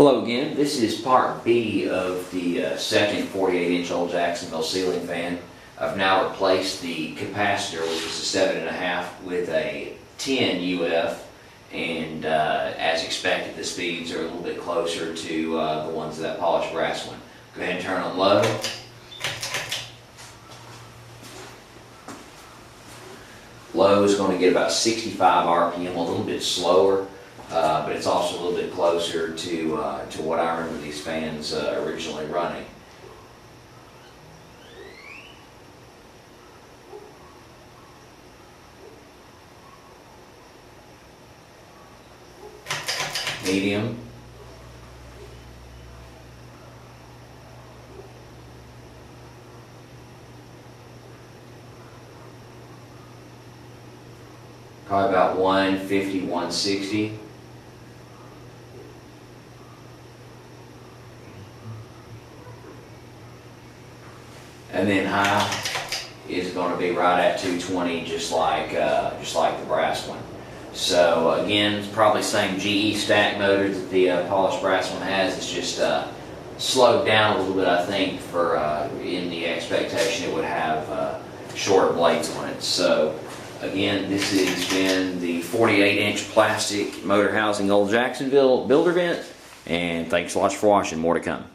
Hello again. This is part B of the second 48-inch Old Jacksonville ceiling fan. I've now replaced the capacitor, which was a 7.5, with a 10 UF, and as expected, the speeds are a little bit closer to the ones of that polished brass one. Go ahead and turn on low. Low is going to get about 65 RPM, a little bit slower. But it's also a little bit closer to what I remember these fans originally running. Medium. Probably about 150, 160. And then high is going to be right at 220, just like the brass one. So again, it's probably the same GE stack motor that the polished brass one has. It's just slowed down a little bit, I think, for in the expectation it would have shorter blades on it. So again, this has been the 48-inch plastic motor housing Old Jacksonville builder vent, and thanks so much for watching. More to come.